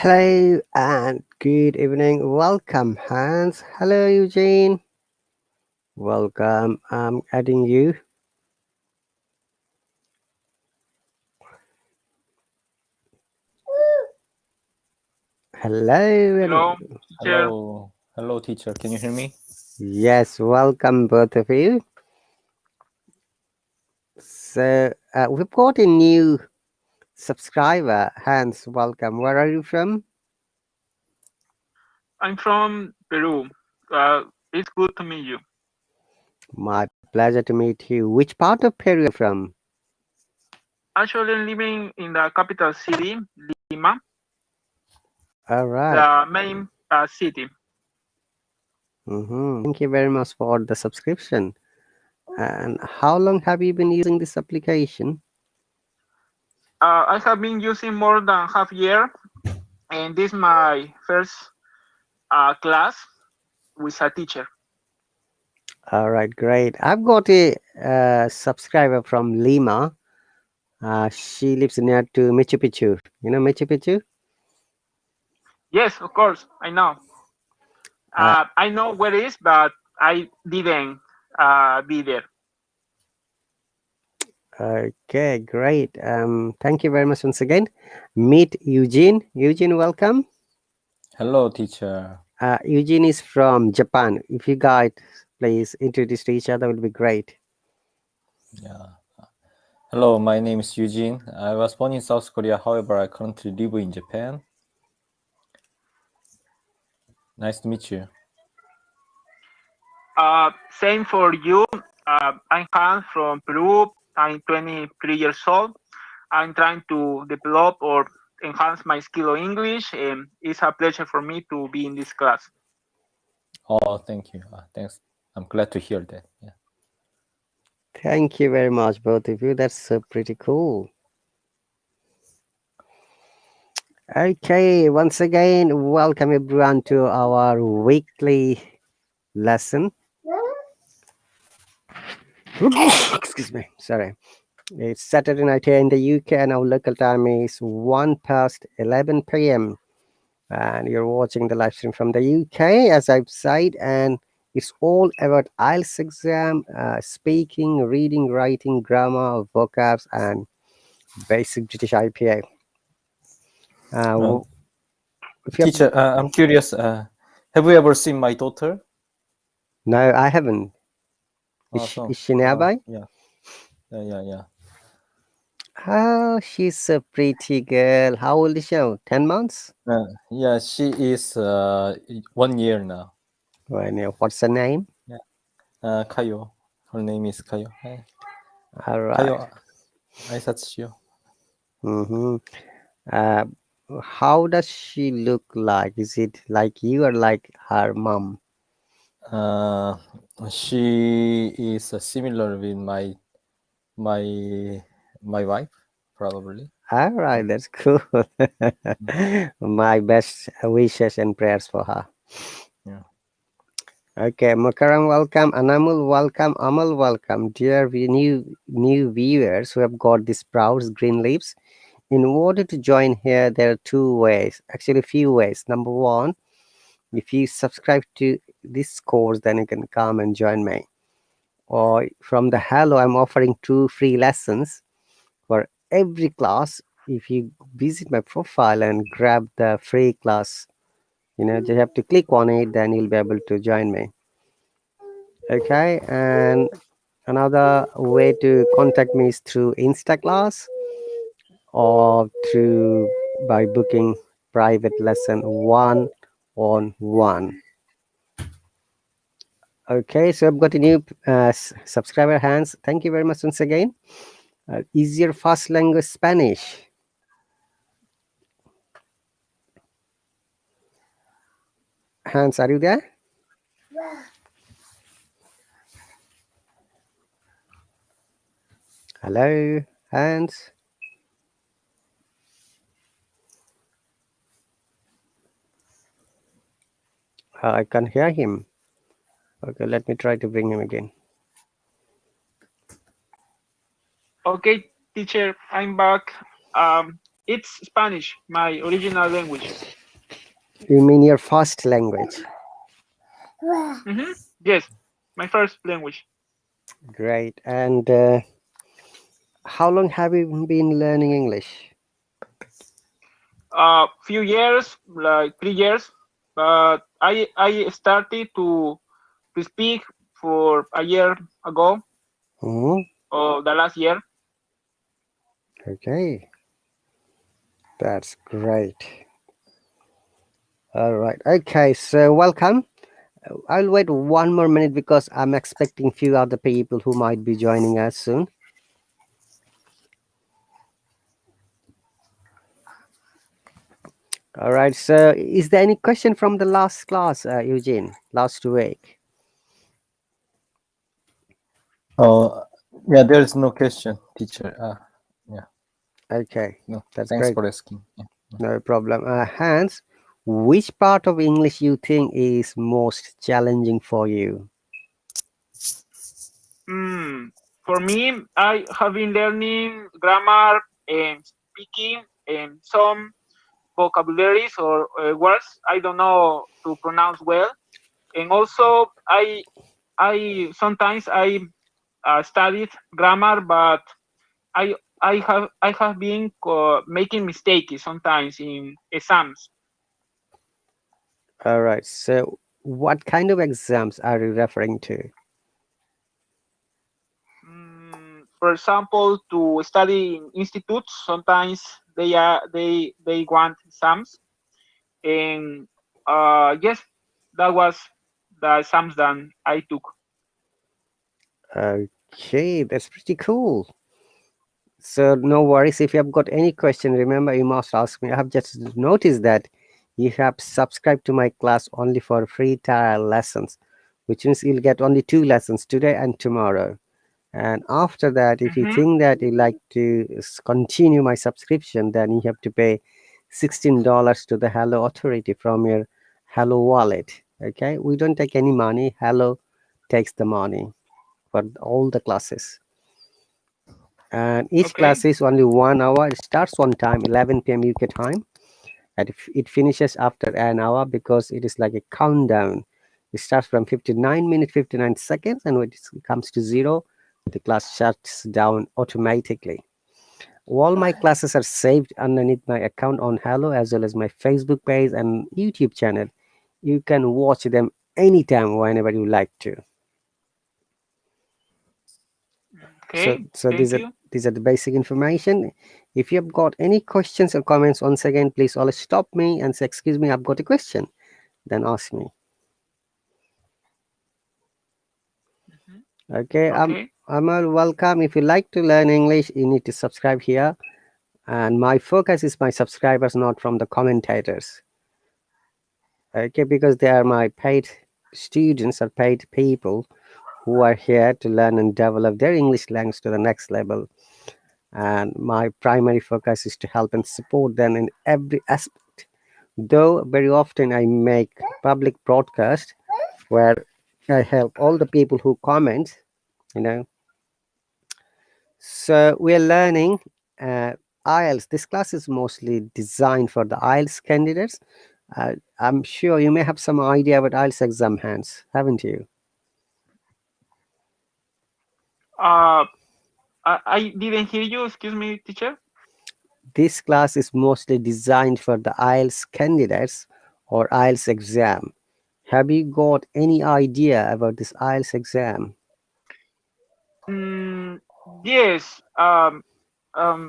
Hello and good evening. Welcome, Hans. Hello, Eugene. Welcome. I'm adding you. Hello. Hello, teacher. Hello, teacher. Can you hear me? Yes, welcome, both of you. So, we've got a new subscriber. Hans, welcome. Where are you from? I'm from Peru. It's good to meet you. My pleasure to meet you. Which part of Peru are you from? Actually, I'm living in the capital city, Lima, All right. the main city. Thank you very much for the subscription. And how long have you been using this application? I have been using more than half year, and this is my first class with a teacher. All right, great. I've got a subscriber from Lima. She lives near to Machu Picchu. You know Machu Picchu? Yes, of course, I know. I know where it is, but I didn't be there. Okay, great. Thank you very much once again. Meet Eugene. Eugene, welcome. Hello, teacher. Eugene is from Japan. If you guys please introduce to each other, will be great. Yeah. Hello, my name is Eugene. I was born in South Korea. However, I currently live in Japan. Nice to meet you. Same for you. I'm Hans from Peru. I'm 23 years old. I'm trying to develop or enhance my skill of English, and it's a pleasure for me to be in this class. Oh, thank you. Thanks. I'm glad to hear that. Yeah. Thank you very much, both of you. That's pretty cool. Okay, once again, welcome everyone to our weekly lesson. Excuse me, sorry. It's Saturday night here in the UK, and our local time is 1 past 11 p.m. And you're watching the live stream from the UK, as I've said, and it's all about IELTS exam, speaking, reading, writing, grammar, vocabs, and basic British IPA. If you Teacher, I'm curious. Have you ever seen my daughter? No, I haven't. Is she nearby? Yeah. Oh, she's a pretty girl. How old is she now? 10 months? Yeah, she is 1 year now. What's her name? Kayo. Her name is Kayo. All right. Kayo, 아이사치요. How does she look like? Is it like you or like her mom? She is similar with my wife, probably. All right, that's cool. My best wishes and prayers for her. Yeah. Okay, Makaram, welcome. Anamul, welcome. Amal, welcome. Dear new viewers who have got these proud green leaves, in order to join here, there are two ways, actually, a few ways. Number one, if you subscribe to this course, then you can come and join me. Or from the Hallo, I'm offering 2 free lessons for every class. If you visit my profile and grab the free class, just have to click on it, then you'll be able to join me. Okay, and another way to contact me is through Instaclass or by booking private lesson 1-on-1. Okay, so I've got a new subscriber, Hans. Thank you very much once again. Is your first language Spanish? Hans, are you there? Hello, Hans. I can't hear him. Okay, let me try to bring him again. Okay, teacher, I'm back. It's Spanish, my original language. You mean your first language? Yes, my first language. Great. And how long have you been learning English? Few years, like 3 years, but I started to speak for a year ago Hmm. or the last year. Okay, that's great. All right. Okay, so welcome. I'll wait 1 more minute because I'm expecting few other people who might be joining us soon. All right. So, is there any question from the last class, Eugene? Last week. Oh, yeah, there is no question, teacher. Yeah, Okay, no, that's thanks great. for asking. Yeah. No problem. Hans, which part of English you think is most challenging for you? Mm, for me, I have been learning grammar and speaking and some vocabularies or words I don't know to pronounce well. And also, I sometimes I studied grammar, but I have been making mistakes sometimes in exams. All right. So, what kind of exams are you referring to? For example, to study in institutes, sometimes they want exams, and yes, that was the exams that I took. Okay, that's pretty cool. So no worries. If you have got any question, remember you must ask me. I have just noticed that you have subscribed to my class only for free trial lessons, which means you'll get only 2 lessons today and tomorrow. And after that, if you Hmm. think that you like to continue my subscription, then you have to pay $16 to the Hello Authority from your Hello wallet. Okay, we don't take any money. Hello takes the money for all the classes, and each Okay. class is only 1 hour. It starts on time 11 p.m. UK time, and it finishes after an hour because it is like a countdown. It starts from 59 minutes 59 seconds, and when it comes to zero, the class shuts down automatically. All my classes are saved underneath my account on Hello, as well as my Facebook page and YouTube channel. You can watch them anytime whenever you like to. So, Okay. so Thank you. these are the basic information. If you have got any questions or comments, once again, please always stop me and say, "Excuse me, I've got a question." Then ask me. Mhm. Okay, Okay. Amal, welcome. If you like to learn English, you need to subscribe here. And my focus is my subscribers, not from the commentators. Okay, because they are my paid students or paid people who are here to learn and develop their English language to the next level. And my primary focus is to help and support them in every aspect. Though very often I make public broadcast where I help all the people who comment, you know. So we're learning uh, IELTS. This class is mostly designed for the IELTS candidates. I'm sure you may have some idea about IELTS exam, Hans, haven't you? Uh, I didn't hear you. Excuse me, teacher. This class is mostly designed for the IELTS candidates or IELTS exam. Have you got any idea about this IELTS exam? Mm, yes.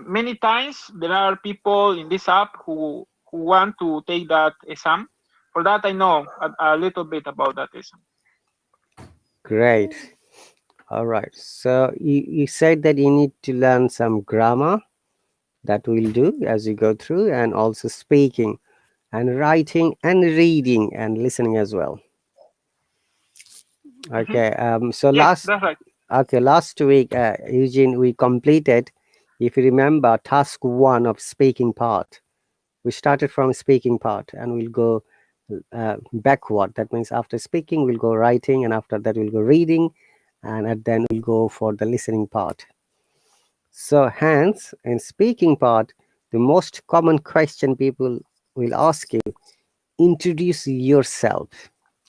Many times there are people in this app who want to take that exam. For that, I know a little bit about that exam. Great. All right. So you said that you need to learn some grammar that we'll do as you go through, and also speaking and writing and reading and listening as well. Hmm. Okay. Yes, that's right. Last week, Eugene, we completed, if you remember, task one of speaking part. We started from speaking part and we'll go backward. That means after speaking, we'll go writing, and after that, we'll go reading, and then we'll go for the listening part. So, hence, in speaking part, the most common question people will ask you introduce yourself,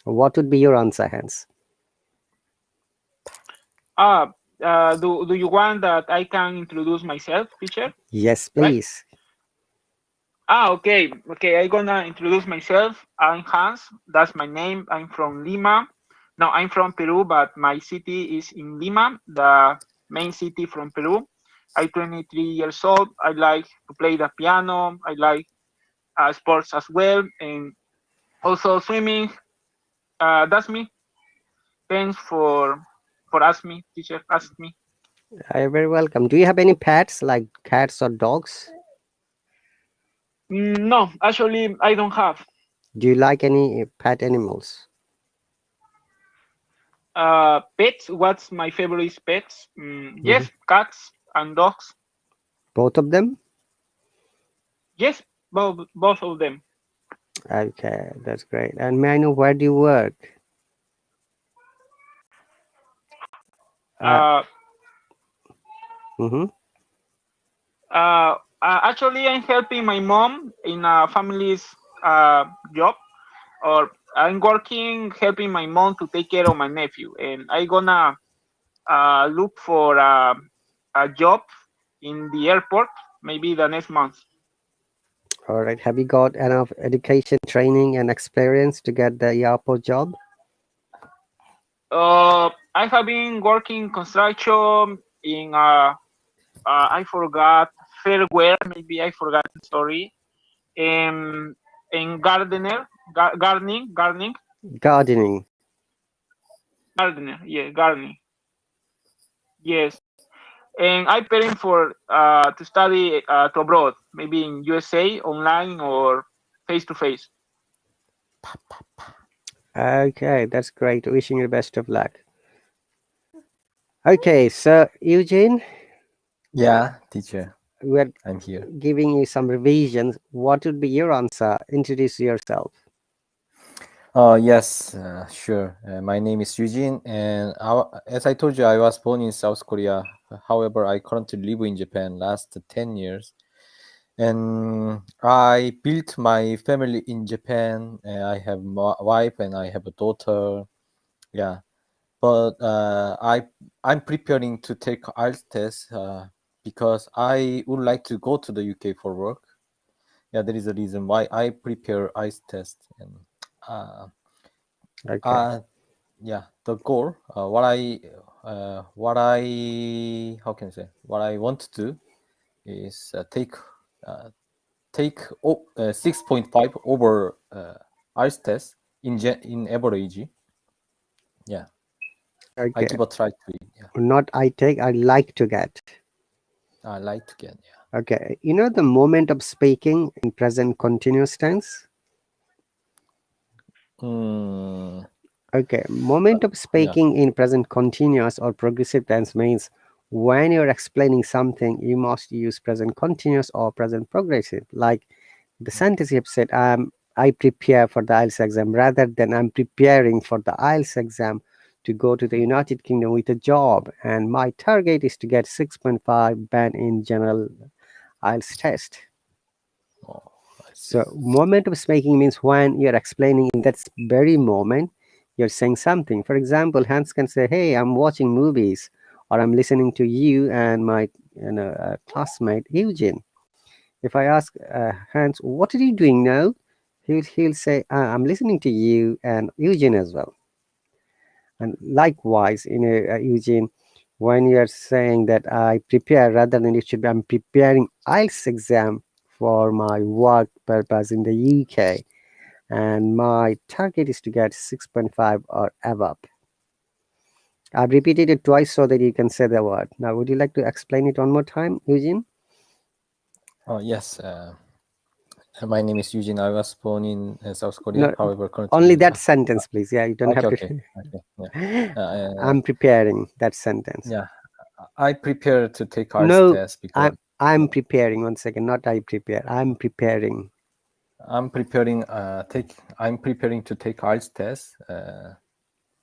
what would be your answer, Hans? Do you want that I can introduce myself, teacher? Yes, Right? please. Okay. I'm gonna introduce myself. I'm Hans. That's my name. I'm from Lima. No, I'm from Peru, but my city is in Lima, the main city from Peru. I'm 23 years old. I like to play the piano. I like sports as well, and also swimming. That's me. Thanks for asking me, teacher. Ask me. You're very welcome. Do you have any pets like cats or dogs? No, actually, I don't have. Do you like any pet animals? Pets. What's my favorite pets? Hmm. Yes, cats and dogs. Both of them? Yes, both of them. Okay, that's great. And may I know where do you work? Uh, Uh, mhm. Actually, I'm helping my mom in a family's job, or I'm working helping my mom to take care of my nephew, and I gonna look for a job in the airport maybe the next month. All right. Have you got enough education, training, and experience to get the airport job? I have been working construction in I forgot fairware, maybe I forgot. Sorry. In Gardening. gardener. Yeah, gardening. Yes, and I preparing for to study to abroad, maybe in USA, online or face to face. Okay, that's great. Wishing you the best of luck. Okay, so Eugene, Yeah, teacher, we're I'm here. giving you some revisions. What would be your answer? Introduce yourself. Yes, sure. My name is Eugene, and as I told you, I was born in South Korea. However, I currently live in Japan last 10 years. And I built my family in Japan. And I have a wife and I have a daughter. Yeah, but I'm preparing to take IELTS test because I would like to go to the UK for work. Yeah, there is a reason why I prepare IELTS test. And uh, Okay. uh, yeah, the goal, how can I say, what I want to do is uh, take 6.5 over IELTS test in average. Yeah, I Okay. give a try to it. Yeah, Not I take, I like to get. I like to get. Okay. You know the moment of speaking in present continuous tense? Yeah. Okay. Moment of Yeah. speaking in present continuous or progressive tense means when you're explaining something, you must use present continuous or present progressive. Like the sentence you have said, I prepare for the IELTS exam rather than I'm preparing for the IELTS exam to go to the United Kingdom with a job. And my target is to get 6.5 band in general IELTS test. Oh, I see. So moment of speaking means when you're explaining in that very moment, you're saying something. For example, Hans can say, "Hey, I'm watching movies," or "I'm listening to you and my classmate Eugene." If I ask Hans, "What are you doing now?" He'll say, "I'm listening to you and Eugene as well." And likewise, Eugene, when you're saying that I prepare rather than it should be I'm preparing IELTS exam for my work purpose in the UK, and my target is to get 6.5 or above. I've repeated it twice so that you can say the word. Now, would you like to explain it one more time, Eugene? Oh, yes. My name is Eugene. I was born in South Korea. No, However, currently only live. that sentence, please. Yeah, you don't have Okay, to. okay, okay. Yeah. I'm preparing that sentence. Yeah. I prepare to take IELTS No, test because I'm preparing. One second, not I prepare. I'm preparing. I'm preparing to take IELTS test.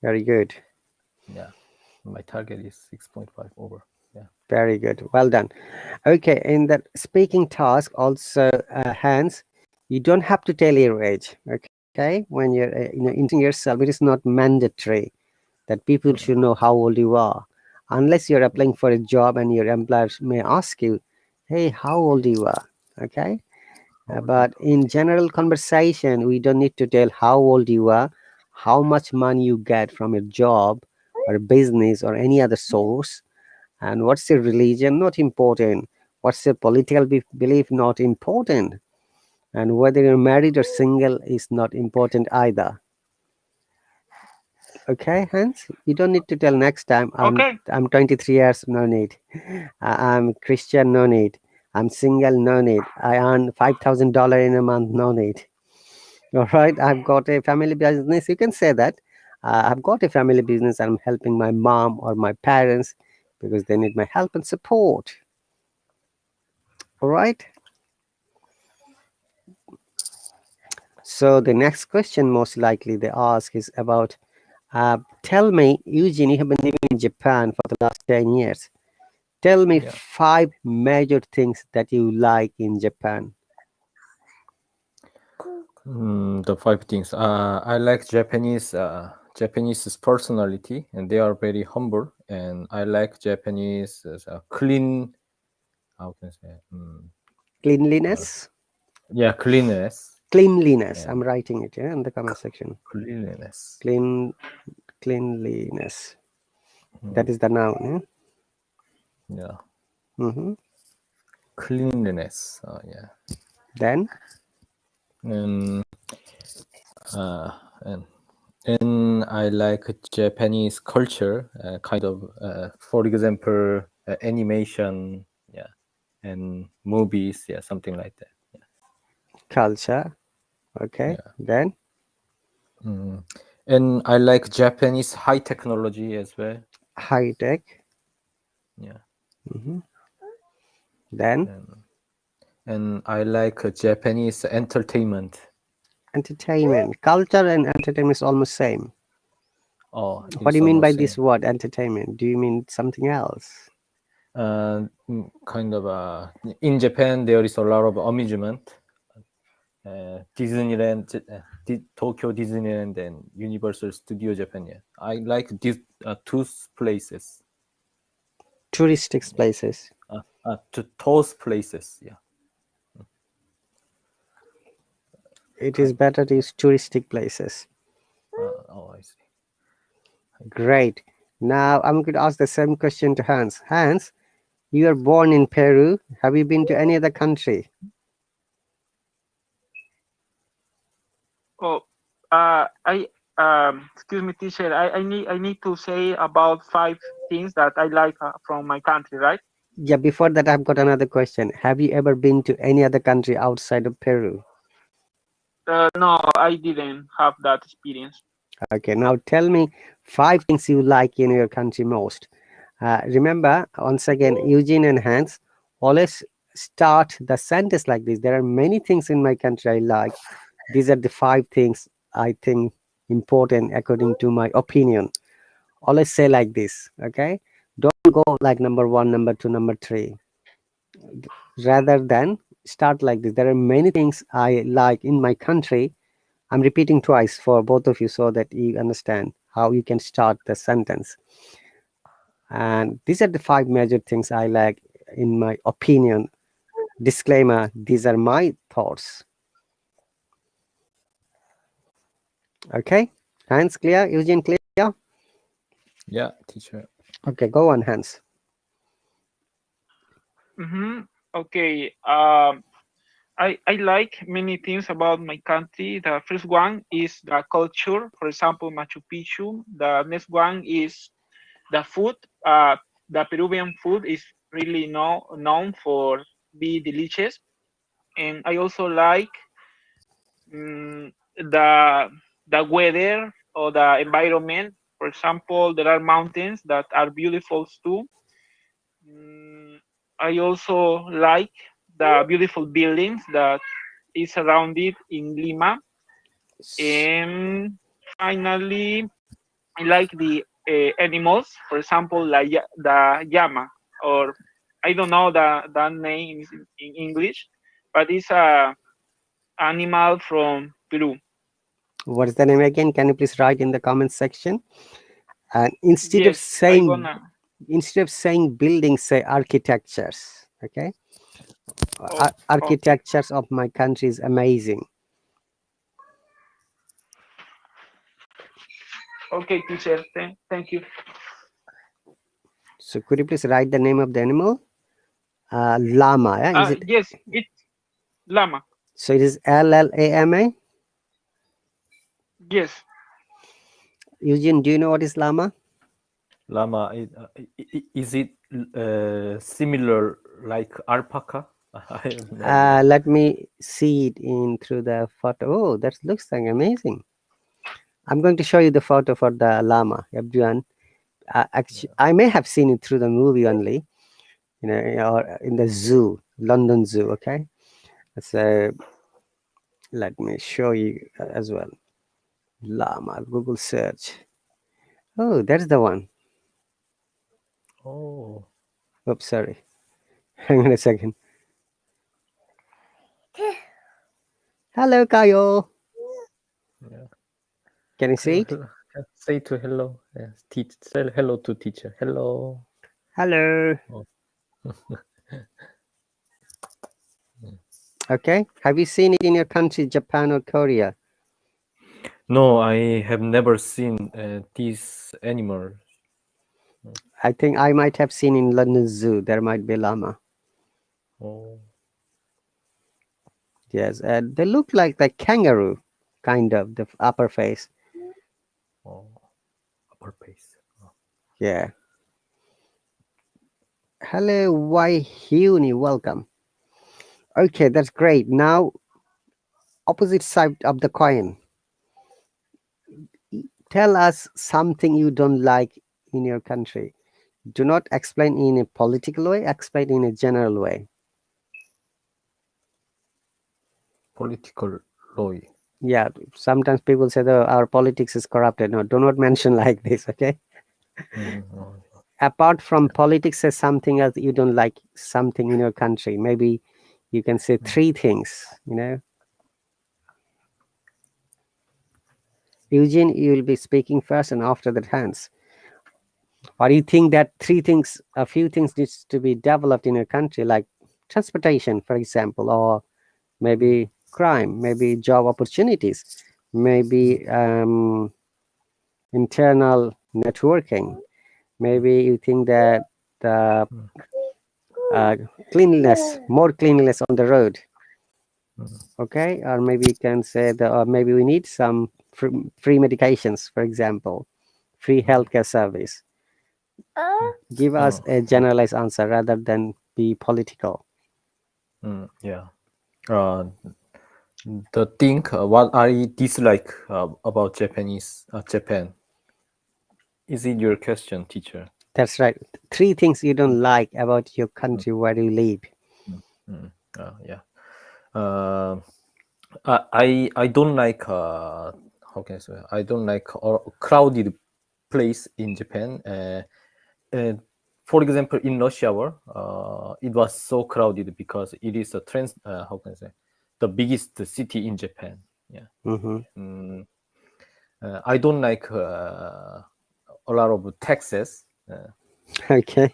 Very good. Yeah, my target is 6.5 over. Yeah. Very good. Well done. Okay, in that speaking task, also, Hans, you don't have to tell your age. Okay. Okay, when you're introducing yourself, it is not mandatory that people should know how old you are, unless you're applying for a job and your employer may ask you, "Hey, how old you are?" Okay, but in general conversation, we don't need to tell how old you are, how much money you get from your job or a business or any other source, and what's your religion, not important. What's your political belief, not important. And whether you're married or single is not important either. Okay, Hans, you don't need to tell next time. Okay. I'm 23 years, no need. I'm Christian, no need. I'm single, no need. I earn $5,000 in a month, no need. All right, I've got a family business. You can say that. I've got a family business. I'm helping my mom or my parents because they need my help and support. All right. So the next question, most likely they ask, is about. Tell me, Eugene, you have been living in Japan for the last 10 years. Tell me Yeah. 5 major things that you like in Japan. The 5 things. I like Japanese personality, and they are very humble. And I like Japanese clean. How can I say? Cleanliness? Yeah, cleanliness Cleanliness. I'm and writing it in the comment section. cleanliness. Cleanliness. That Mm, is the noun. yeah, Hmm. cleanliness. Yeah, Then, and uh, and and I like Japanese culture, kind of, for example, animation, yeah, and movies, yeah, something like that. culture. Okay. Yeah. Then, Mm. And I like Japanese high technology as well. high tech. Yeah. Hmm. Then, And I like Japanese entertainment. entertainment. Culture and entertainment is almost same. Oh, What do it's you mean by almost this same. word, entertainment? Do you mean something else? Kind of in Japan there is a lot of amusement. Disneyland, Tokyo Disneyland, and Universal Studio Japan. Yeah. I like these two places. Touristic places. To those places. Yeah. It is better to use touristic places. Oh, I see. Great. Now I'm going to ask the same question to Hans. Hans, you are born in Peru. Have you been to any other country? Oh, I excuse me, teacher. I need to say about 5 things that I like from my country, right? Yeah, before that, I've got another question. Have you ever been to any other country outside of Peru? No, I didn't have that experience. Okay, now tell me 5 things you like in your country most. Remember, once again, Eugene and Hans, always start the sentence like this. There are many things in my country I like. These are the 5 things I think important according to my opinion. Always say like this, okay? Don't go like number 1, number 2, number 3. Rather than start like this. There are many things I like in my country. I'm repeating twice for both of you so that you understand how you can start the sentence. And these are the 5 major things I like in my opinion. Disclaimer, these are my thoughts. Okay? Hands clear? Eugene clear? Yeah, teacher. Okay, go on, Hans. Mm-hmm. Okay. I like many things about my country. The first one is the culture. For example, Machu Picchu. The next one is the food. The Peruvian food is really known for be delicious, and I also like the weather or the environment. For example, there are mountains that are beautiful too. Mm, I also like the beautiful buildings that is surrounded in Lima. And finally, I like the animals. For example, like the llama, or I don't know the name in English, but it's a animal from Peru. What is the name again? Can you please write in the comment section? And Yes, I gonna. instead of saying buildings, say architectures. Okay, Oh, okay. architectures of my country is amazing. Okay, teacher. Thank you. So could you please write the name of the animal? Llama. Yeah, is it? Yes, it's llama. So it is Llama. Yes. Eugene, do you know what is llama? Llama, is it similar like alpaca? I have no idea. Let me see it in through the photo. Oh, that looks like amazing. I'm going to show you the photo for the llama, everyone. Actually, I may have seen it through the movie only, or in the zoo, London Zoo. Okay, so let me show you as well. Llama, Google search. Oh, that's the one. Oh, Oops, sorry. Hang on a second. Hello, Kayo. yeah. Can you see Hello, it? hello. Say to hello. Yes, say hello to teacher. Hello. Hello. Oh. Okay. Have you seen it in your country, Japan or Korea? No, I have never seen this animal. I think I might have seen in London Zoo. There might be llama. Oh, Yes, they look like the kangaroo, kind of the upper face. oh, upper pace. Oh. Yeah. Hello, why Huni? Welcome. Okay, that's great. Now, opposite side of the coin. Tell us something you don't like in your country. Do not explain in a political way. Explain in a general way. Political law. Yeah, sometimes people say that our politics is corrupted. No, do not mention like this. Okay. Oh, Apart from politics, say something else you don't like something in your country. Maybe you can say three things. Eugene, you will be speaking first, and after that, Hans. Or you think that three things, a few things needs to be developed in your country, like transportation, for example, or maybe crime, maybe job opportunities, maybe internal networking. Maybe you think that the uh, cleanliness, more cleanliness on the road. Okay, or maybe you can say that, or maybe we need some free medications, for example, free healthcare service. Give us oh, a generalized answer rather than be political. yeah. The thing what I dislike about Japan. Is it your question, teacher? That's right. Three things you don't like about your country where you live. Yeah. I don't like how can I say, I don't like a crowded place in Japan. For example, in rush hour, it was so crowded because it is a how can I say, the biggest city in Japan. Yeah. Hmm. I don't like a lot of taxes. Okay.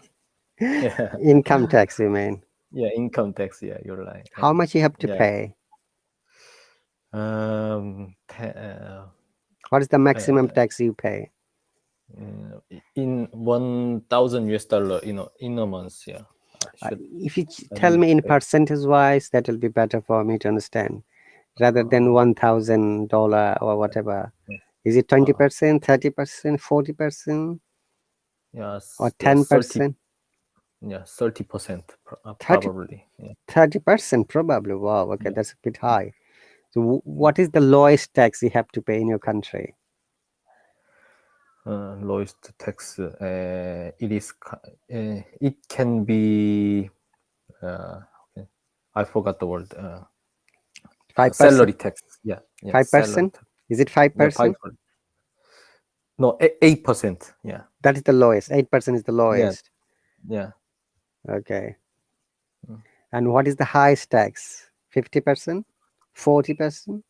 Yeah, Income tax, you mean? yeah, income tax. Yeah, you're right. How And much you have to yeah, pay? um, What is the maximum uh, tax you pay? in 1,000 US dollar, in a month. Yeah, If you I tell need me to in pay. percentage wise, that will be better for me to understand rather than Uh, $1,000 or whatever. Is it uh, 20%, 30%, 40%, yeah, or yeah, 30, 10%? yeah, 30% 30, probably. Yeah, 30% probably. Wow, okay, yeah. that's a bit high. So what is the lowest tax you have to pay in your country? Lowest tax. It can be. Okay. I forgot the word. 5%? Salary tax. Yeah, yeah, salary 5%? tax. Is it Yeah, 5. 5%? No, 8%. Yeah, That is the lowest. 8% is the yeah, lowest. yeah. Okay. Mm. And what is the highest tax? 50%? 40%?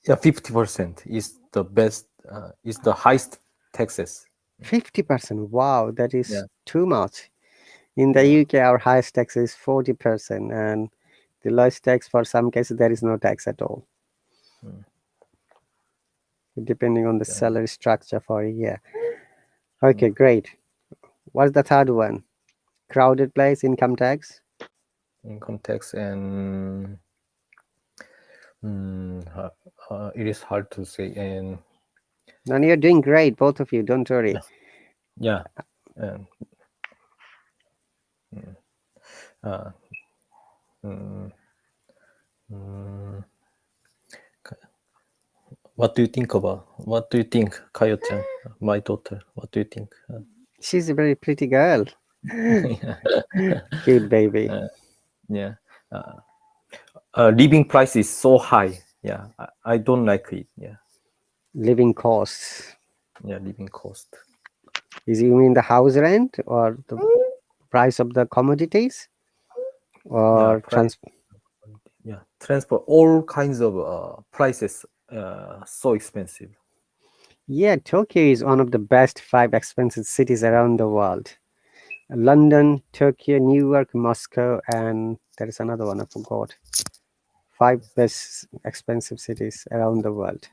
Yeah, 50% is the best. Is the highest taxes. 50%. Wow, that is Yeah, too much. In the yeah. UK, our highest tax is 40%, and the lowest tax for some cases there is no tax at all, Mm, depending on the yeah. salary structure for a year. Mm. Okay, great. What's the third one? Crowded place, income tax. Income tax and it is hard to say. And And you're doing great, both of you. Don't worry. yeah, and mm, uh, mm, mm, what do you think about? What do you think, Kayo-chan, my daughter? What do you think? She's a very pretty girl. Yeah, Cute baby. yeah. Uh, living price is so high. Yeah, I don't like it. Yeah, Living costs. yeah, living cost. Is you mean the house rent or the price of the commodities Yeah, or price. Yeah, transport. All kinds of prices. So expensive. Yeah, Tokyo is one of the best five expensive cities around the world. London, Tokyo, New York, Moscow, and there is another one I forgot. Five best expensive cities around the world.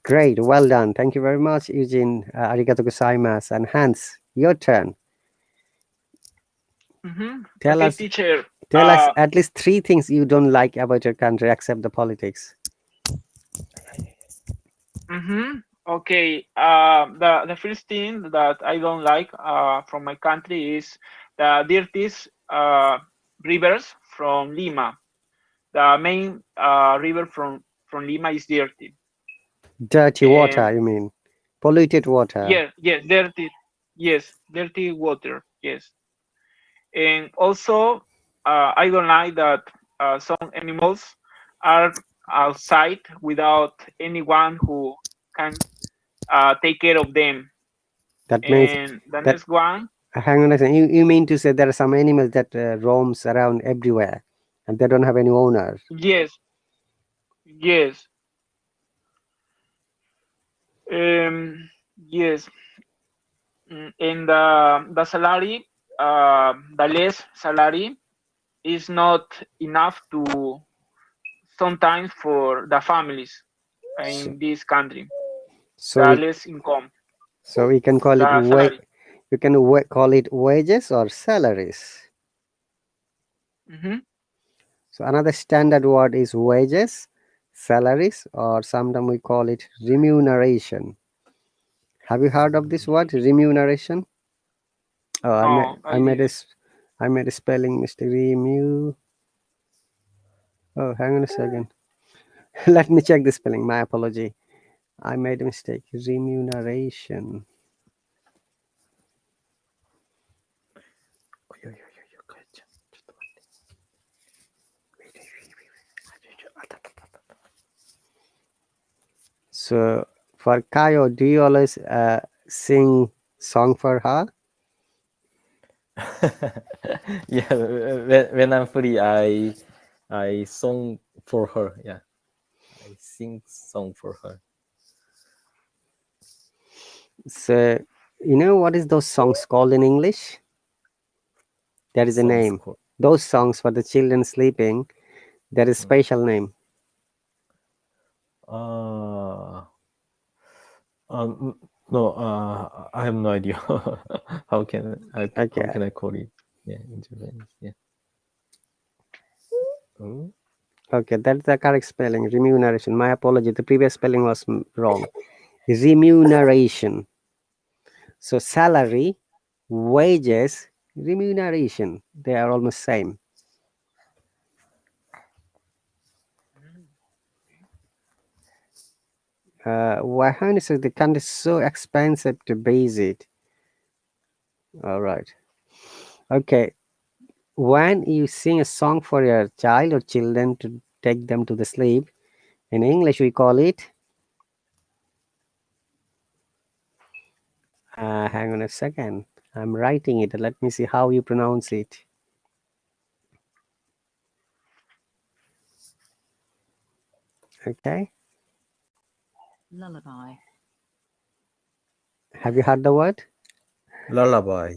Great, well done. Thank you very much, Eugene. Arigato gozaimasu. And Hans, your turn. Tell Okay, us, teacher. tell us at least three things you don't like about your country except the politics. Okay. The first thing that I don't like from my country is the dirtiest rivers from Lima. The main river from Lima is dirty. Dirty water, And you mean? Polluted water. yes, dirty. Yes, dirty water. Yes, and also I don't like that some animals are outside without anyone who can take care of them. That means And the that, next one, hang on a second, you mean to say there are some animals that roams around everywhere and they don't have any owner? yes, yes, yes. And the salary, the less salary is not enough to sometimes for the families So, in this country. so The we, less income, so we can call it the salary. you can call it wages or salaries. Hmm. So another standard word is wages, salaries, or sometimes we call it remuneration. Have you heard of this word, remuneration? Oh, No, I didn't. I made a spelling mistake. Oh, hang on a second. Let me check the spelling. My apology. I made a mistake. Remuneration. So for Kayo, do you always sing song for her? Yeah, when I'm free, I song for her. Yeah, I sing song for her. So you know what is those songs called in English? There is a Songs name. called. Those songs for the children sleeping, there is special name. Uh, no, I have no idea. How Okay. can I call it? Yeah, in Japanese. Yeah. Mm. Okay, that's the correct spelling. Remuneration. My apology. The previous spelling was wrong. Remuneration. So salary, wages, remuneration. They are almost same. Why is the country so expensive to base it? All right. Okay. When you sing a song for your child or children to take them to the sleep, in English we call it. Hang on a second. I'm writing it. Let me see how you pronounce it. Okay. Lullaby. Have you heard the word? Lullaby.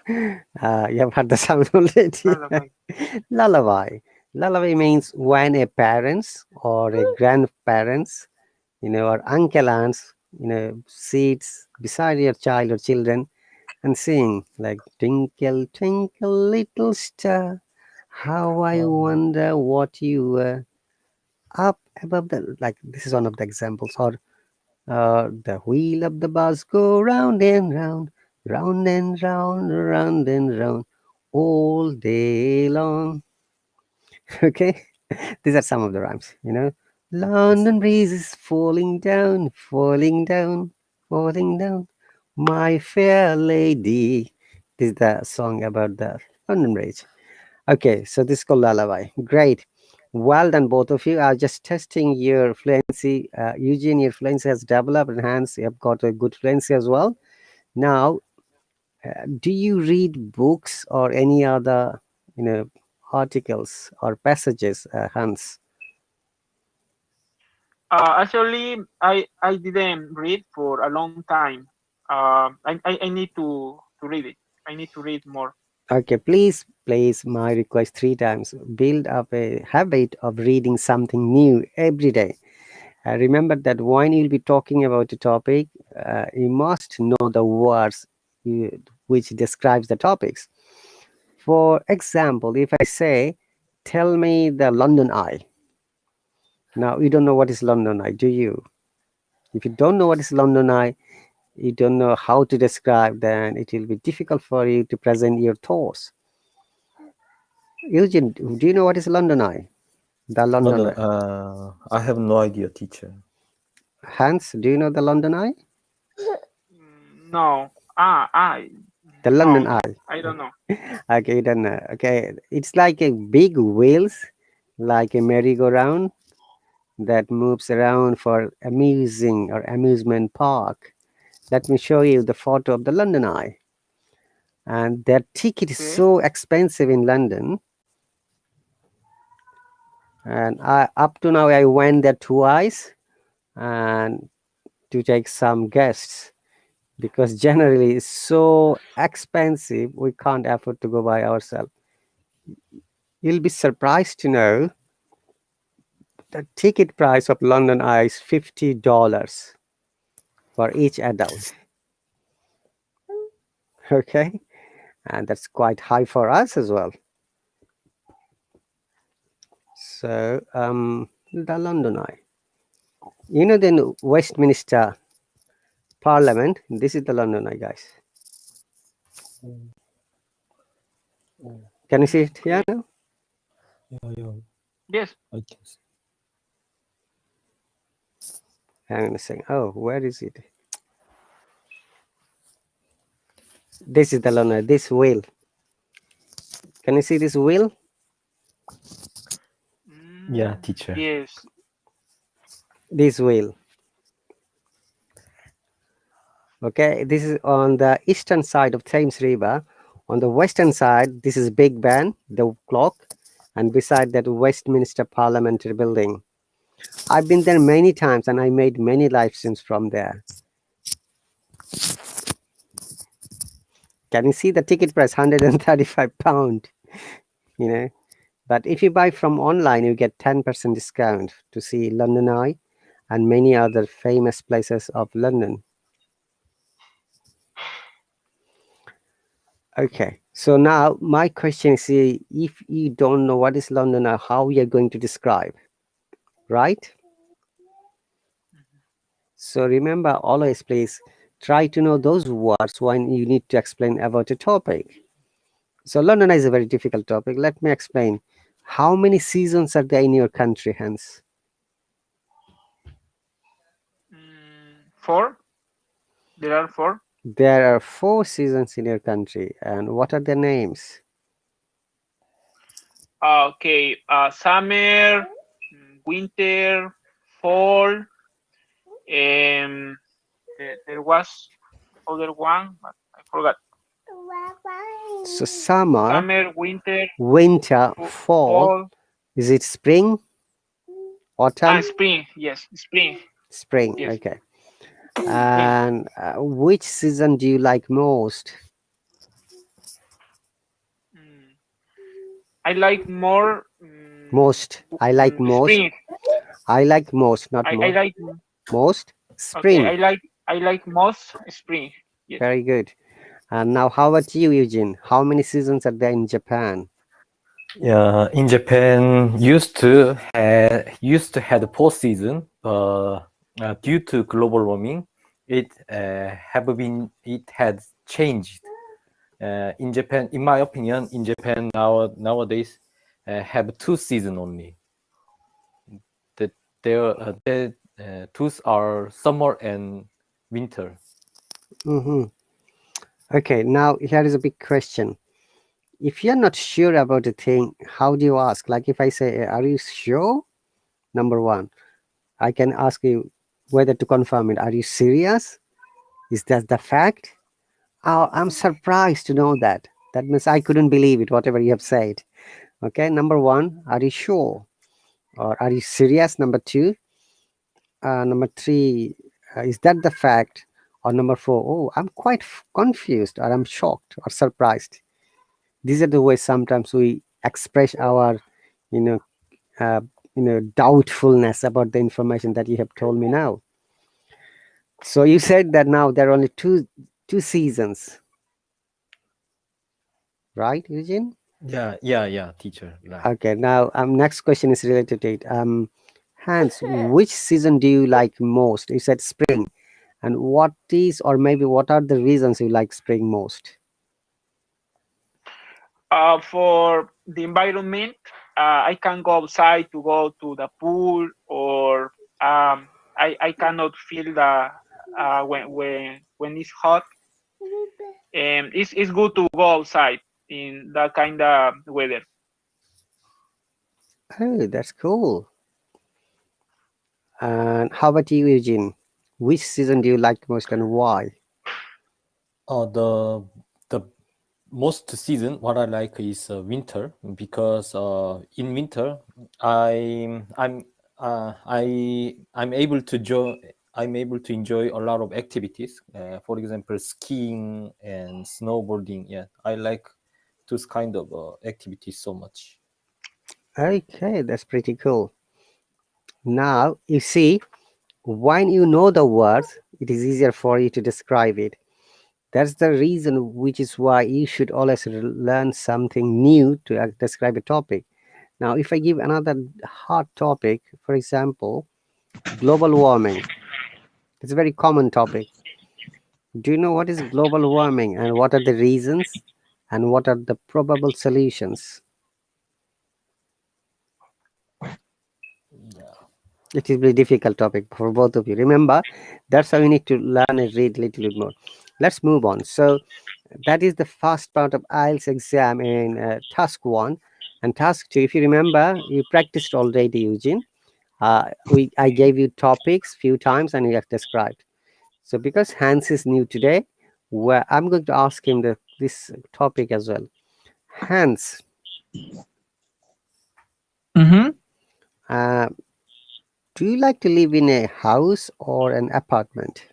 You have heard the sound already. Lullaby. Lullaby. Lullaby means when a parents or a grandparents, or uncle aunts, sits beside your child or children and sing like twinkle twinkle little star, how I wonder what you were up above the, like, this is one of the examples. Or the wheel of the bus go round and round, round and round, round and round, all day long. Okay, these are some of the rhymes. London breeze is falling down, falling down, falling down, my fair lady. This is the song about the London Bridge. Okay, so this is called Lullaby. Great. Well done, both of you. Are just testing your fluency. Eugene, your fluency has developed, and Hans, you have got a good fluency as well. Now, do you read books or any other, articles or passages, Hans? Actually, I didn't read for a long time. I need to read it. I need to read more. Okay, please, my request 3 times. Build up a habit of reading something new every day. Remember that when you'll be talking about a topic, you must know the words which describes the topics. For example, if I say, tell me the London Eye. Now, you don't know what is London Eye, do you? If you don't know what is London Eye, you don't know how to describe, then it will be difficult for you to present your thoughts. Eugene, do you know what is London Eye? The London London. Eye. I have no idea, teacher. Hans, do you know the London Eye? No. The No. London Eye. I don't know. Okay, you don't know. Okay, it's like a big wheels, like a merry-go-round that moves around for amusing or amusement park. Let me show you the photo of the London Eye. And their ticket is Okay. so expensive in London. And up to now, I went there twice and to take some guests, because generally it's so expensive we can't afford to go by ourselves. You'll be surprised to know the ticket price of London Eye is $50 for each adult. Okay, and that's quite high for us as well. So the London Eye, then Westminster Parliament. This is the London Eye, guys. Can you see it here Okay. now? Yeah. Yes. I can see. Hang on a second. Oh, where is it? This is the London Eye. This wheel. Can you see this wheel? Yeah, teacher. Yes. This wheel. Okay, this is on the eastern side of Thames River. On the western side, this is Big Ben, the clock, and beside that, Westminster Parliamentary Building. I've been there many times and I made many live streams from there. Can you see the ticket price? £135, But if you buy from online, you get 10% discount to see London Eye and many other famous places of London. Okay, so now my question is, if you don't know what is London Eye, how you're going to describe, right? So remember, always please try to know those words when you need to explain about a topic. So London Eye is a very difficult topic. Let me explain. How many seasons are there in your country, Hans? 4. There are 4. There are 4 seasons in your country, and what are their names? Okay. Summer, winter, fall. There was other one, but I forgot. So summer, Summer, winter, winter, fall. fall. Is it spring? Autumn? Spring. Yes, spring. Spring. Yes. Okay. Spring. And which season do you like most? Mm, I like more Most. I like most. spring. I like most, not I more. like Most. okay. Spring. I like most spring. Yes. Very good. And now, how about you, Eugene? How many seasons are there in Japan? Yeah, in Japan, used to had 4 season, due to global warming, it had changed. In Japan, in my opinion, in Japan nowadays have 2 season only. That two are summer and winter. Mm-hmm. Okay, now here is a big question. If you're not sure about a thing, how do you ask? Like if I say, are you sure? Number one, I can ask you whether to confirm it. Are you serious? Is that the fact? Oh, I'm surprised to know that. That means I couldn't believe it, whatever you have said. Okay, number one, are you sure? Or are you serious? Number two, number three, is that the fact? Or number four, oh, I'm quite confused, or I'm shocked, or surprised. These are the ways sometimes we express our, you know, uh, doubtfulness about the information that you have told me now. So you said that now there are only two seasons, right, Eugene? Yeah, teacher, right. Okay. Now, next question is related to it. Hans, which season do you like most? You said spring, and what is, or maybe what are the reasons you like spring most? For the environment, I can go outside to go to the pool, or I cannot feel the when it's hot. And it's good to go outside in that kind of weather. Oh, that's cool. And how about you, Eugene? Which season do you like most, and why? The most season what I like is winter, because in winter I'm I'm able to enjoy a lot of activities. For example, skiing and snowboarding. Yeah, I like those kind of activities so much. Okay, that's pretty cool. Now, you see, when you know the words, it is easier for you to describe it. That's the reason, which is why you should always learn something new to describe a topic. Now, if I give another hard topic, for example, global warming, it's a very common topic. Do you know what is global warming, and what are the reasons, and what are the probable solutions? Yeah. It is very difficult topic for both of you. Remember, that's how you need to learn and read a little bit more. Let's move on. So that is the first part of IELTS exam in task 1. And task 2, if you remember, you practiced already, Eugene. I gave you topics few times and you have described. So because Hans is new today, where I'm going to ask him this topic as well. Hans, Mm-hmm. uh, do you like to live in a house or an apartment?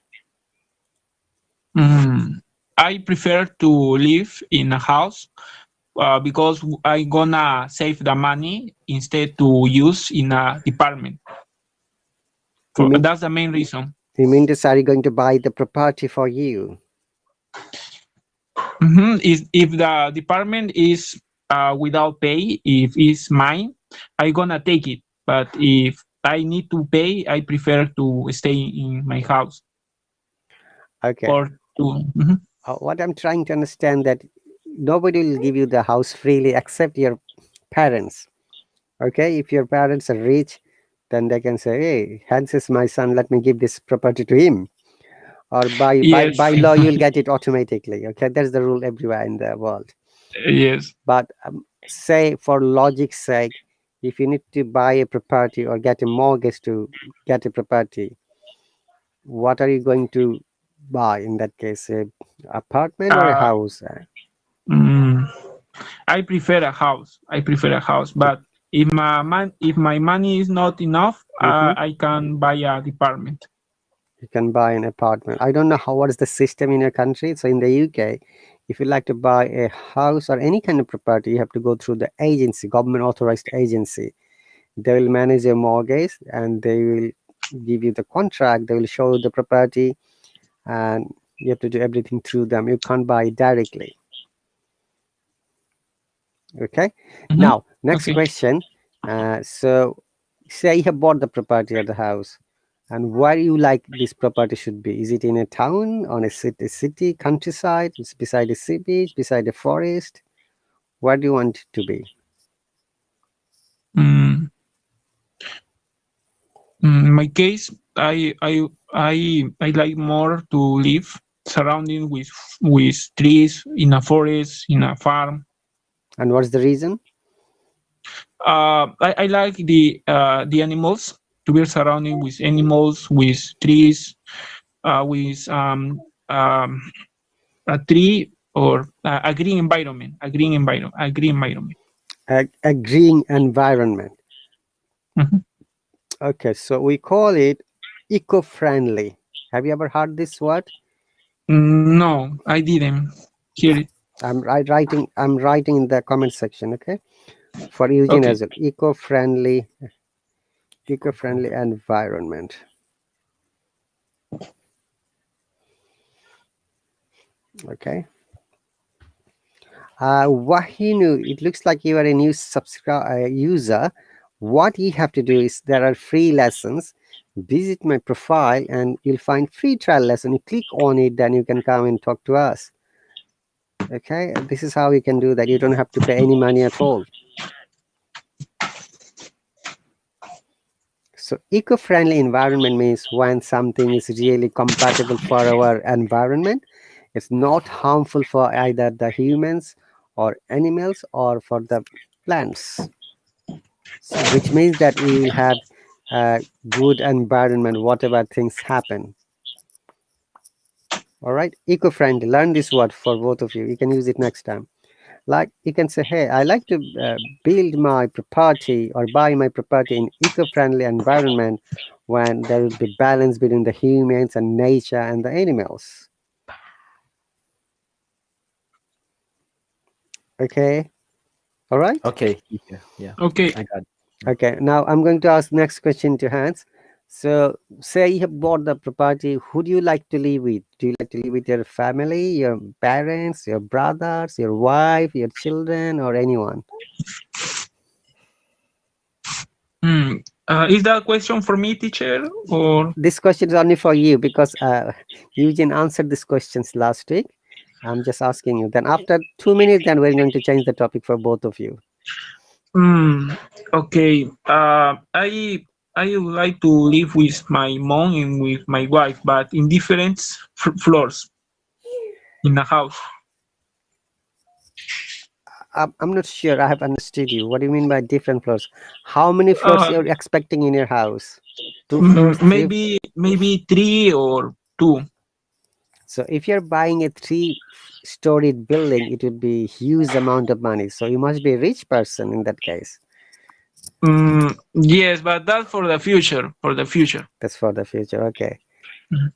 Mm. I prefer to live in a house because I gonna save the money instead to use in a department. You mean That's the main reason. to say, are you going to buy the property for you? Mm-hmm. If the department is without pay, if it's mine, I gonna take it. But if I need to pay, I prefer to stay in my house Okay. or to. Mhm. What I'm trying to understand, that nobody will give you the house freely except your parents. Okay, if your parents are rich, then they can say, "Hey, Hans is my son. Let me give this property to him." Or Yes, by law, you'll get it automatically. Okay, that's the rule everywhere in the world. yes. But say, for logic's sake, if you need to buy a property or get a mortgage to get a property, what are you going to buy in that case? A apartment or a Uh, house? mm, I prefer a house. I prefer a house, but if my money is not enough, Hmm. I can buy a department. You can buy an apartment. I don't know what is the system in your country. So in the UK, if you like to buy a house or any kind of property, you have to go through the agency, government authorized agency. They will manage your mortgage and they will give you the contract. They will show you the property, and you have to do everything through them. You can't buy it directly. Okay. Mhm. Now, next Okay. question. So, say you have bought the property or the house, and where you like this property should be? Is it in a town, on a city, countryside? It's beside a sea beach, beside a forest? Where do you want it to be? Mm, in my case, I like more to live surrounding with trees in a forest, in a farm. And what's the reason? I like the animals, to be surrounded with animals, with trees, with a tree or a green environment, a green environment. A green environment. Mhm. Okay, so we call it eco-friendly. Have you ever heard this word? No, I didn't hear it. I'm writing in the comment section, okay? For Eugene Okay. as well. Eco-friendly environment. Okay. Wahinu, it looks like you are a new user. What you have to do is there are free lessons. Visit my profile and you'll find free trial lesson. You click on it, then you can come and talk to us. Okay, this is how you can do that. You don't have to pay any money at all. So eco-friendly environment means when something is really compatible for our environment, it's not harmful for either the humans or animals or for the plants. So, which means that we will have a good environment, whatever things happen. All right, eco-friendly. Learn this word for both of you. You can use it next time. Like you can say, hey, I like to build my property or buy my property in eco-friendly environment when there will be balance between the humans and nature and the animals. Okay, all right. Okay. Yeah. Okay. I got it. Okay, now I'm going to ask next question to Hans. So, say you have bought the property, who do you like to live with? Do you like to live with your family, your parents, your brothers, your wife, your children, or anyone? Is that a question for me, teacher, or? This question is only for you because Eugene answered these questions last week. I'm just asking you. Then after 2 minutes, then we're going to change the topic for both of you. Okay. I would like to live with my mom and with my wife, but in different floors in a house. I'm not sure I have understood you. What do you mean by different floors? How many floors Uh, you're expecting in your house? Two floors, three? maybe three or two. So if you're buying a three-storied building, it would be huge amount of money. So you must be a rich person in that case. Yes, but that's for the future. For the future. That's for the future. Okay. Mhm.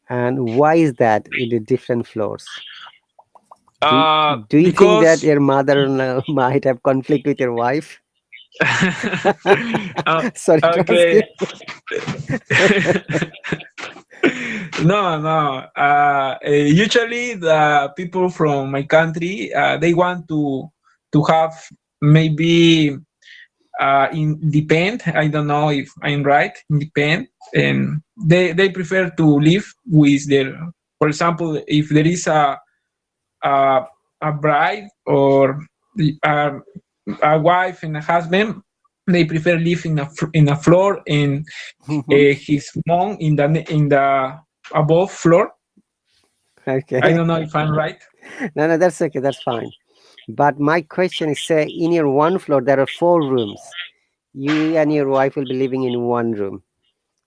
And why is that in the different floors? Do you think that Because your mother-in-law might have conflict with your wife? uh, Sorry to ask you. okay. No. Usually, the people from my country they want to have maybe independent. I don't know if I'm right. Independent, and they prefer to live with their. For example, if there is a, a bride or a, a wife and a husband, they prefer live in a floor and Mhm. his mom in the above floor. I Okay. don't know if I'm right. No, that's okay. That's fine. But my question is, say, in your one floor, there are 4 rooms. You and your wife will be living in one room.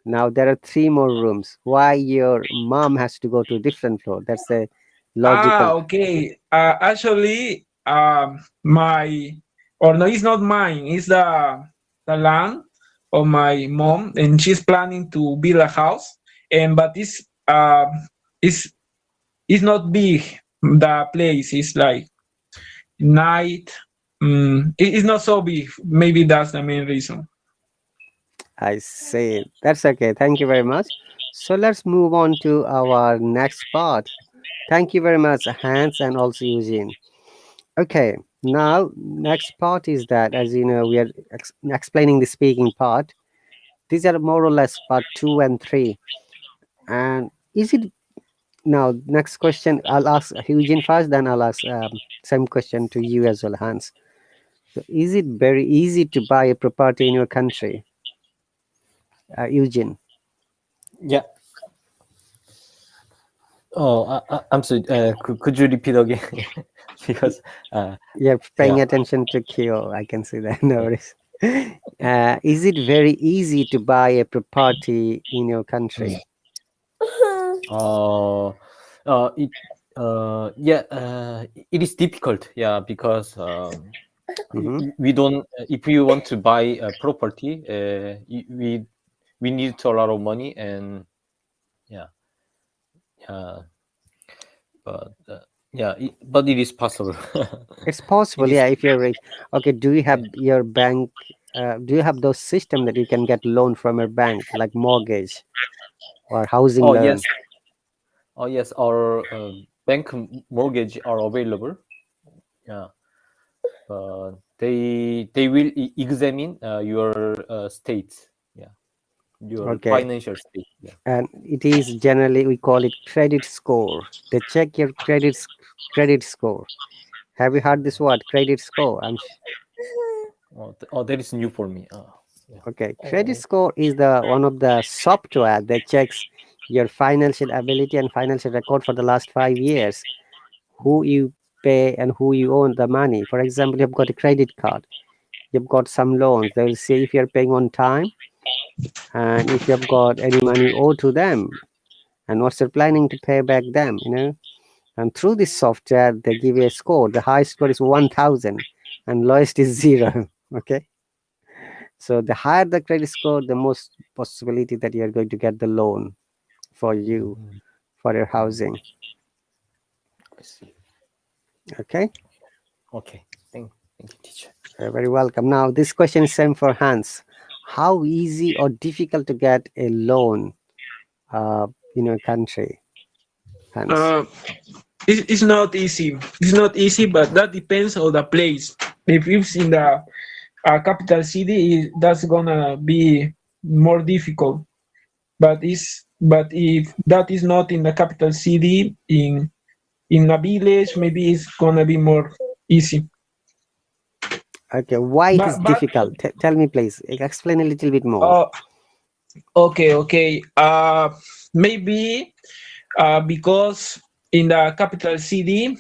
Now there are 3 more rooms. Why your mom has to go to a different floor? That's a logical. Okay. Actually, my or no, it's not mine. It's the land of my mom, and she's planning to build a house. And but it's it's not big. The place is like night. It's not so big. Maybe that's the main reason. I see. That's okay. Thank you very much. So let's move on to our next part. Thank you very much, Hans, and also Eugene. Okay, now next part is that, as you know, we are explaining the speaking part. These are more or less part 2 and 3. And is it now? Next question. I'll ask Eugene first, then I'll ask same question to you as well, Hans. So, is it very easy to buy a property in your country, Eugene? Yeah. Oh, I'm sorry. Could you repeat again? Because You're yeah. paying attention to Kyo. I can see that. No Yeah. worries. Is it very easy to buy a property in your country? Uh, it yeah, it is difficult. Yeah, because Mm-hmm. we don't. If you want to buy a property, we need a lot of money, and yeah, yeah, but yeah, but it is possible. It's It possible, is. yeah, if you're rich. Okay, do you have Yeah. your bank? Do you have those system that you can get loan from your bank, like mortgage or housing Oh yes. loan? Oh yes. Our bank mortgage are available. Yeah. They will examine your state. Yeah. Your Okay, financial state. Yeah. and it is generally we call it credit score. They check your credit score. Have you heard this word, credit score? Oh, that is new for me. Yeah. Okay, credit Oh. score is the one of the software that checks your financial ability and financial record for the last 5 years, who you pay and who you own the money. For example, you've got a credit card, you've got some loans. They will see if you're paying on time and if you've got any money owed to them and what's you're planning to pay back them, you know. And through this software, they give you a score. The high score is 1000 and lowest is zero. Okay. So the higher the credit score, the most possibility that you're going to get the loan for you Mhm. for your Mhm. housing. I see. Okay. Okay. Thank you, teacher. You're very welcome. Now this question is same for Hans. How easy or difficult to get a loan in your country, Hans? Uh, it's not easy. It's not easy, but that depends on the place. If it's in the capital city, that's gonna be more difficult. But if that is not in the capital city, in a village, maybe it's gonna be more easy. Okay, why it is But difficult? Tell me, please. Explain a little bit more. uh, okay. Maybe because in the capital city,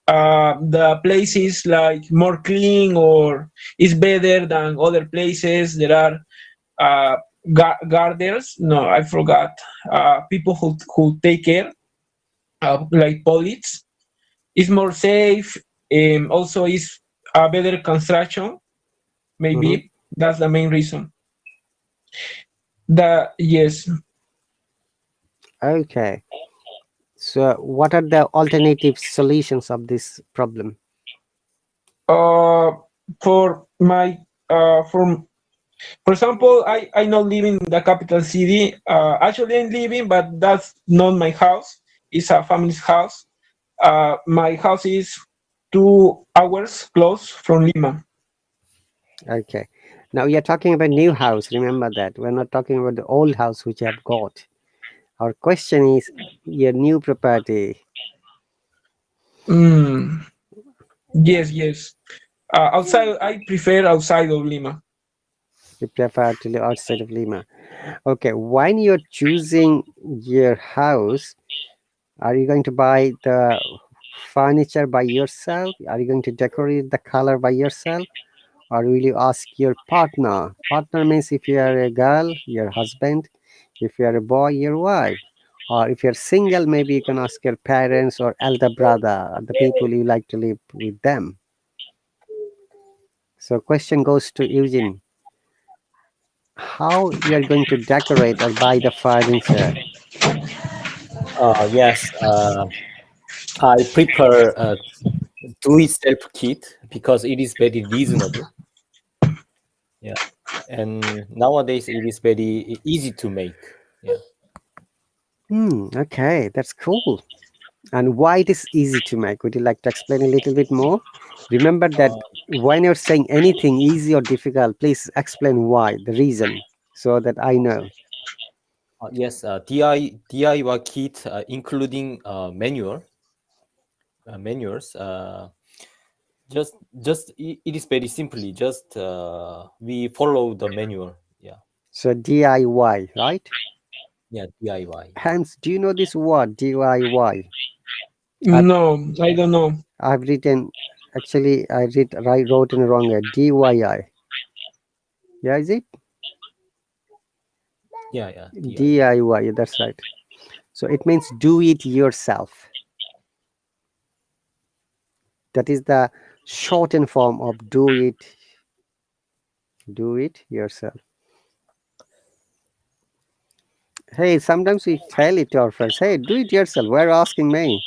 the place is like more clean or is better than other places. There are guardians. No, I forgot. People who take care, like police. It's more safe. Also, is a better construction. Hmm. Maybe that's the main reason. The yes. Okay. So, what are the alternative solutions of this problem? Uh, for my for example, I not live in the capital city. Actually, I'm living, but that's not my house. It's a family's house. My house is 2 hours close from Lima. Okay. Now, you're talking about new house. Remember that. We're not talking about the old house which you have got. Our question is your new property. Mm, yes. Outside, I prefer outside of Lima. You prefer to live outside of Lima. Okay. When you're choosing your house, are you going to buy the furniture by yourself? Are you going to decorate the color by yourself? Or will you ask your partner? Partner means if you are a girl, your husband, if you are a boy, your wife. Or if you're single, maybe you can ask your parents or elder brother, or the people you like to live with them. So question goes to Eugene. How you are going to decorate or buy the furniture? Yes, I prepare do-it-self kit because it is very reasonable. Yeah, and nowadays it is very easy to make. Yeah. Okay, that's cool. And why it is easy to make? Would you like to explain a little bit more? Remember that when you're saying anything easy or difficult, please explain why, the reason, so that I know. Yes, DIY kit, including manuals. Just it is very simply just we follow the manual. Yeah, So DIY, right? yeah, DIY. Hence, do you know this word DIY? I've No, I don't know. I've written, actually I wrote in wrong here. DIY. Yeah, is it? Yeah, yeah, DIY. DIY, that's right. So it means do it yourself. That is the shortened form of do it yourself. Hey, sometimes we tell it to our friends, hey, do it yourself. Why are you asking me?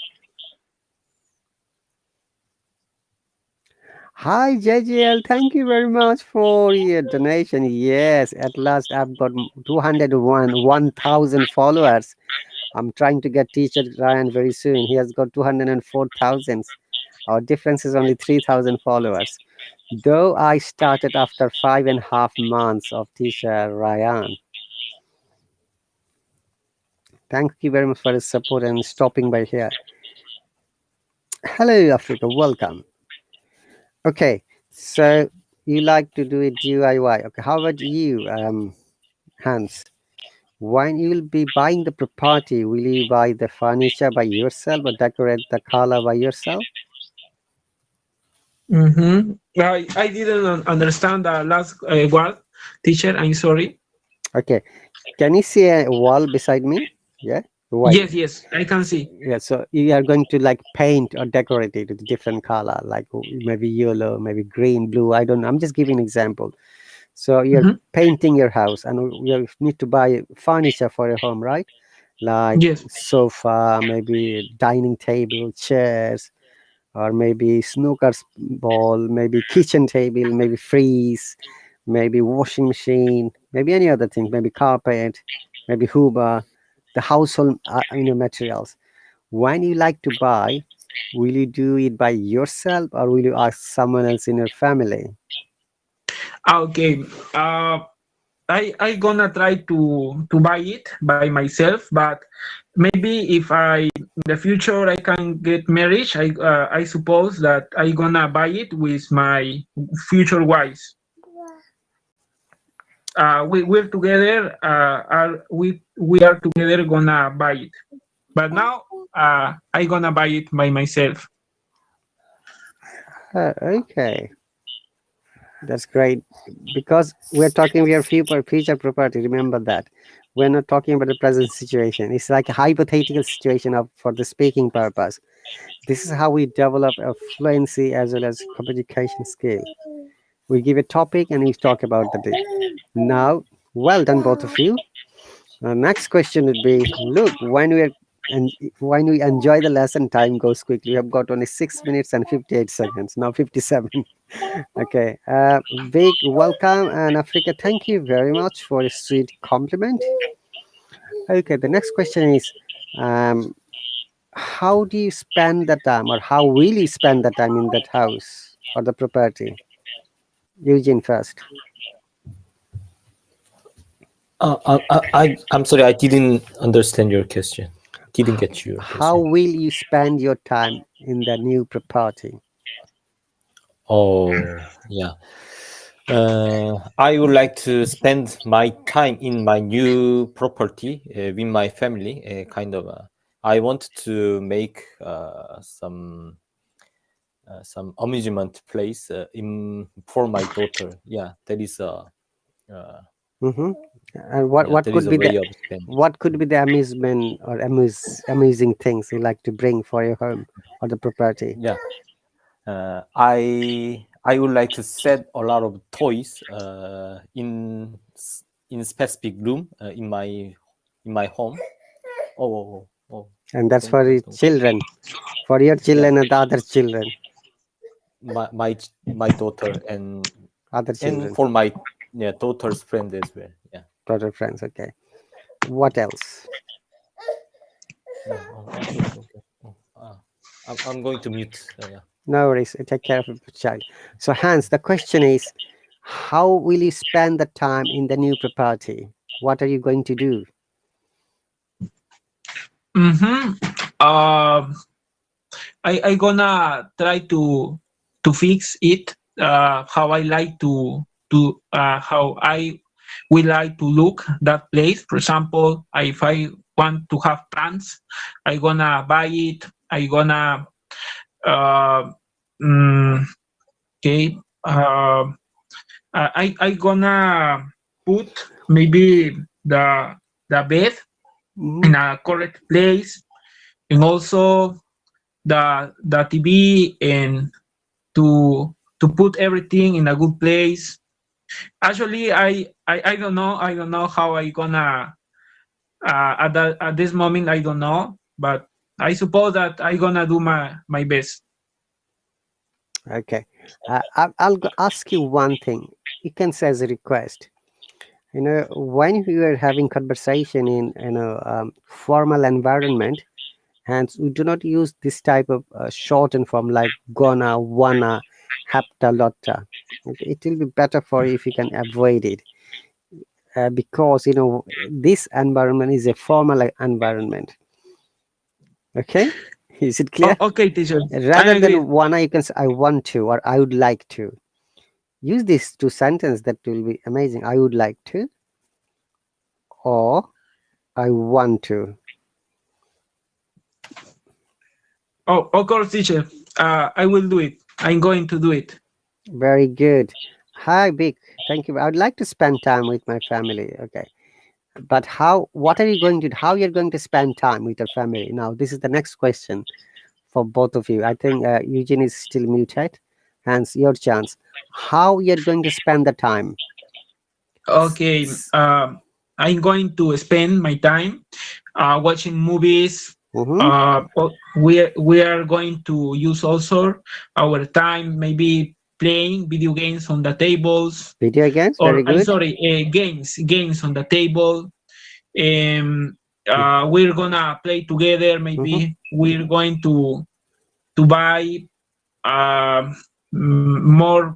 Hi, JGL. Thank you very much for your donation. Yes, at last I've got 1,000 followers. I'm trying to get teacher Ryan very soon. He has got 204,000. Our difference is only 3,000 followers. Though I started after 5.5 months of teacher Ryan. Thank you very much for his support and stopping by here. Hello, Africa. Welcome. Okay, so you like to do it DIY. Okay, how about you, Hans? When you will be buying the property, will you buy the furniture by yourself or decorate the color by yourself? Mm-hmm. I didn't understand the last word, teacher. I'm sorry. Okay, can you see a wall beside me? Yeah, white. Yes, yes, I can see. Yeah, so you are going to like paint or decorate it with different color, like maybe yellow, maybe green, blue. I don't know. I'm just giving an example. So you're Mm-hmm. painting your house, and you need to buy furniture for your home, right? Like Yes. sofa, maybe dining table, chairs, or maybe snooker ball, maybe kitchen table, maybe freeze, maybe washing machine, maybe any other thing, maybe carpet, maybe hoover, the household materials. When you like to buy, will you do it by yourself or will you ask someone else in your family? Okay. I gonna try to buy it by myself, but maybe if in the future I can get married, I suppose that I gonna buy it with my future wives. We're together. We are together gonna buy it. But now I gonna buy it by myself. Okay, that's great. Because we're talking we are future property. Remember that we're not talking about the present situation. It's like a hypothetical situation of for the speaking purpose. This is how we develop a fluency as well as communication skill. We give a topic and we talk about the day. Now, well done, both of you. Next question would be: look, and when we enjoy the lesson, time goes quickly. We have got only 6 minutes and 58 seconds. Now 57. Okay, Vic, welcome, and Africa, thank you very much for a sweet compliment. Okay, the next question is, um, how do you spend the time, or how will you spend the time in that house or the property? Eugene first. I'm sorry, I didn't understand your question. Didn't get your How question. will you spend your time in the new property? Oh, yeah. I would like to spend my time in my new property with my family. Kind of, I want to make some amusement place in for my daughter. Yeah, Mm-hmm. And what that is could a be way the of spending. amusement or amusing things you like to bring for your home or the property? Yeah, I would like to set a lot of toys in specific room in my home. Oh. And that's for the tung, tung. children, for your Yeah, children and the other children, my daughter other and children, for my daughter's friend as well. Yeah. daughter friends. Okay. What else? Okay. I'm going to mute. Yeah. No worries. Take care of your child. So, Hans, the question is, how will you spend the time in the new property? What are you going to do? Mm-hmm. I gonna try to fix it. How I like to how I will like to look that place. For example, if I want to have pants, I gonna buy it. I gonna uh, mm, okay. I gonna put maybe the bed Mhm. in a correct place, and also the TV, and to put everything in a good place. Actually, I don't know. I don't know how I gonna at this moment. I don't know, but I suppose that I gonna do my best. Okay. Ask you one thing. You can say as a request. When we are having conversation in formal environment, hence we do not use this type of shortened form like gonna, wanna, hapta, lotta. Okay, it will be better for you if you can avoid it, because this environment is a formal environment. Okay, is it Oh, clear? okay, teacher. I Rather agree. than wanna, you can say I want to or I would like to. Use these two sentences. That will be amazing. I would like to or I want to. Oh, of course, teacher. I will do it. I'm going to do it. Very good. Hi, Vic. Thank you. I would like to spend time with my family. Okay. But how, what are you going to, how you're going to spend time with your family? Now, this is the next question for both of you. I think Eugene is still muted. Hence, your chance. How you're going to spend the time? S- Okay. s- I'm going to spend my time watching movies. mhm. We are going to use also our time maybe playing video games on the tables, Video games. or Very I'm good. sorry, games on the table. We're gonna play together. Mm-hmm. Maybe we're going to buy um, more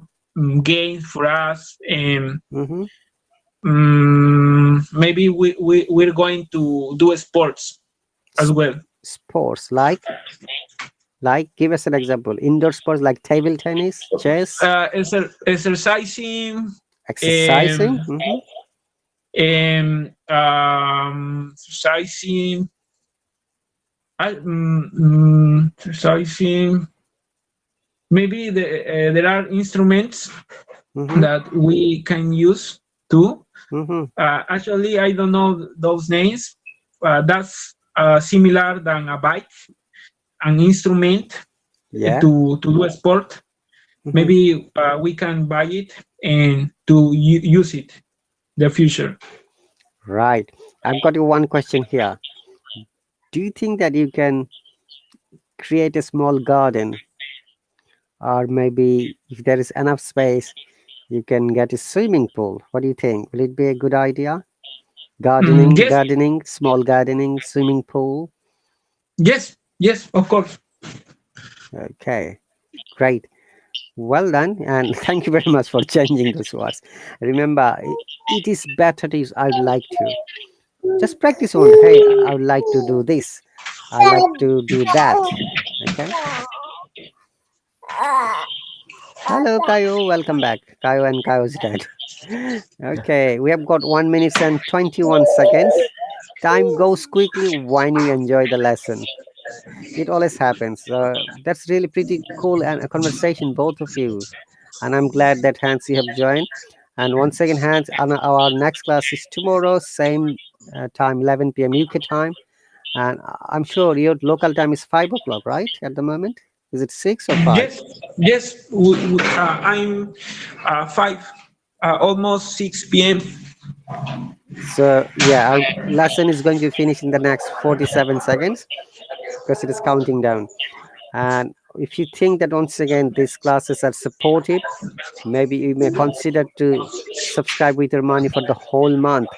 games for us, and Mm-hmm. maybe we're going to do sports as well. Sports like give us an example. Indoor sports like table tennis, chess, Exercising, exercising. Mm-hmm. exercising, exercising. Maybe there are instruments Mm-hmm. that we can use too. Mm-hmm. Actually, I don't know those names. That's similar than a bike, an instrument Yeah. to do a sport. Mm-hmm. Maybe we can buy it and to use it the future. Right. I've got you one question here. Do you think that you can create a small garden, or maybe if there is enough space, you can get a swimming pool? What do you think? Will it be a good idea? Yes, Small gardening, swimming pool. yes, of course. Okay, great. Well done, and thank you very much for changing those words. Remember, it is better to use I would like to. Just practice on, hey, I would like to do this. I like to do that. Okay. Hello, Kayo. Welcome back. Kayo and Kayo's dad. Okay, we have got 1 minute and 21 seconds. Time goes quickly when you enjoy the lesson. It always happens. That's really pretty cool and a conversation, both of you. And I'm glad that Hans you have joined. And once again, Hans, our next class is tomorrow, same time, 11 p.m. UK time. And I'm sure your local time is 5 o'clock, right? At the moment. Is it 6 or 5? Yes, yes. I'm 5, almost 6 p.m. So yeah, our lesson is going to finish in the next 47 seconds because it is counting down. And if you think that once again these classes are supportive, maybe you may consider to subscribe with your money for the whole month,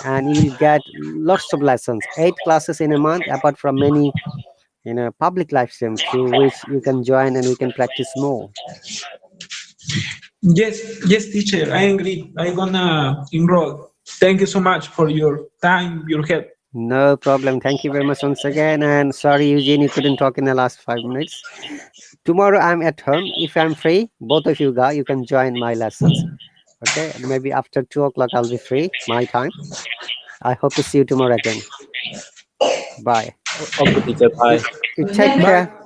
and you will get lots of lessons, 8 classes in a month, apart from many public live stream through which you can join and we can practice more. Yes, yes, teacher. I agree. I'm gonna enroll. Thank you so much for your time, your help. No problem. Thank you very much once again. And sorry, Eugene, you couldn't talk in the last 5 minutes. Tomorrow I'm at home. If I'm free, both of you guys, you can join my lessons. Okay. Maybe after 2 o'clock, I'll be free, my time. I hope to see you tomorrow again. Bye. Okay, teacher. Bye. You take Bye. care.